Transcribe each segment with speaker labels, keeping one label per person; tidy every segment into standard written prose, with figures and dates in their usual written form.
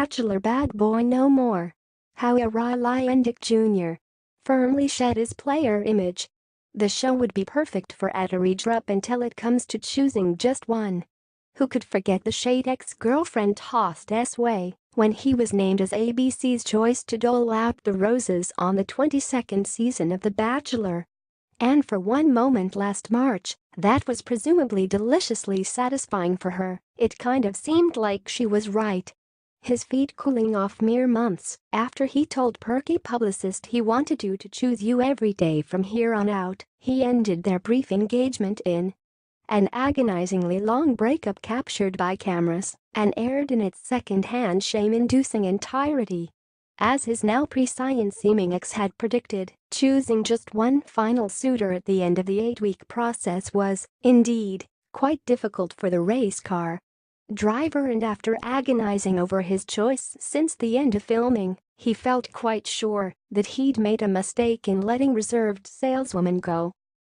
Speaker 1: Bachelor bad boy no more. How Arie Luyendyk Jr. firmly shed his player image. The show would be perfect for Arie Luyendyk until it comes to choosing just one. Who could forget the shade ex-girlfriend tossed his way when he was named as ABC's choice to dole out the roses on the 22nd season of The Bachelor? And for one moment last March, that was presumably deliciously satisfying for her. It kind of seemed like she was right. His feet cooling off mere months after he told perky publicist he wanted to choose you every day from here on out. He ended their brief engagement in an agonizingly long breakup captured by cameras and aired in its second-hand shame-inducing entirety. As his now prescient-seeming ex had predicted, choosing just one final suitor at the end of the 8-week process was, indeed, quite difficult for the race car driver, and after agonizing over his choice since the end of filming, he felt quite sure that he'd made a mistake in letting reserved saleswoman go.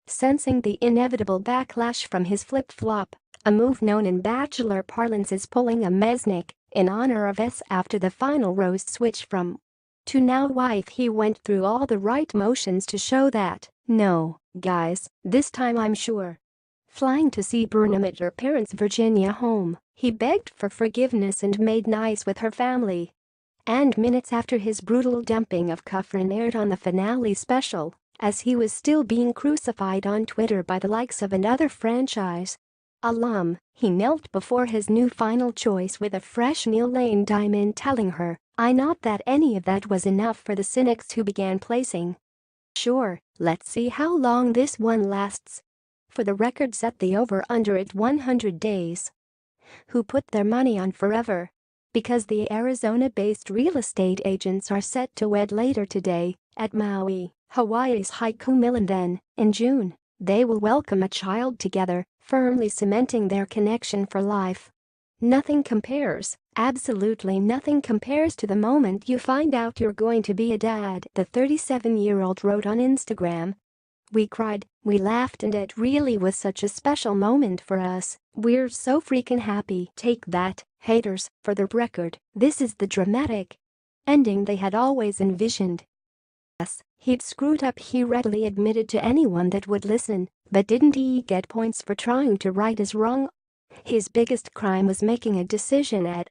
Speaker 1: Sensing the inevitable backlash from his flip-flop, a move known in Bachelor parlance as pulling a mesnick, in honor of S after the final rose switch from to now wife, he went through all the right motions to show that, no, guys, this time I'm sure. Flying to see Burnham at her parents' Virginia home, he begged for forgiveness and made nice with her family. And minutes after his brutal dumping of Kufrin aired on the finale special, as he was still being crucified on Twitter by the likes of another franchise alum, he knelt before his new final choice with a fresh Neil Lane diamond, telling her, "I not that any of that was enough for the cynics who began placing. Sure, let's see how long this one lasts." For the record, set the over-under at 100 days. Who put their money on forever? Because the Arizona-based real estate agents are set to wed later today at Maui, Hawaii's Haiku and then, in June, they will welcome a child together, firmly cementing their connection for life. Nothing compares, absolutely nothing compares to the moment you find out you're going to be a dad, the 37-year-old wrote on Instagram. "We cried, we laughed, and it really was such a special moment for us. We're so freaking happy." Take that, haters. For the record, this is the dramatic ending they had always envisioned. Yes, he'd screwed up, he readily admitted to anyone that would listen, but didn't he get points for trying to right his wrong? His biggest crime was making a decision at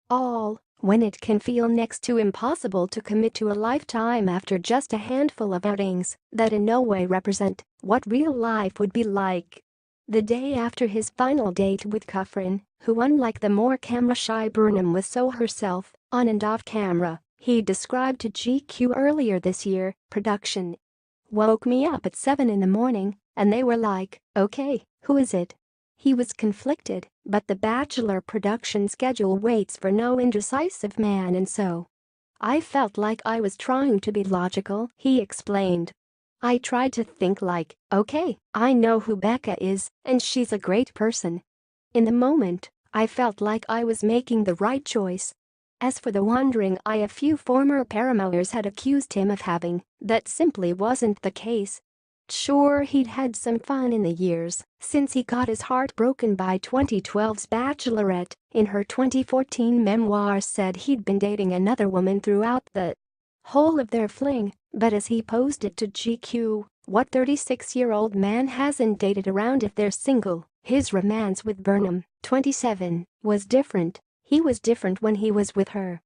Speaker 1: all, when it can feel next to impossible to commit to a lifetime after just a handful of outings that in no way represent what real life would be like. The day after his final date with Kufrin, who unlike the more camera-shy Burnham was so herself, on and off camera, he described to GQ earlier this year, production woke me up at 7 in the morning, and they were like, "Okay, who is it?" He was conflicted, but The Bachelor production schedule waits for no indecisive man, and so I felt like I was trying to be logical, he explained. "I tried to think like, okay, I know who Becca is, and she's a great person. In the moment, I felt like I was making the right choice. As for the wandering eye a few former Paramounters had accused him of having, that simply wasn't the case. Sure, he'd had some fun in the years since he got his heart broken by 2012's Bachelorette. In her 2014 memoir said he'd been dating another woman throughout the whole of their fling, but as he posed it to GQ, what 36-year-old man hasn't dated around if they're single? His romance with Burnham, 27, was different. He was different when he was with her.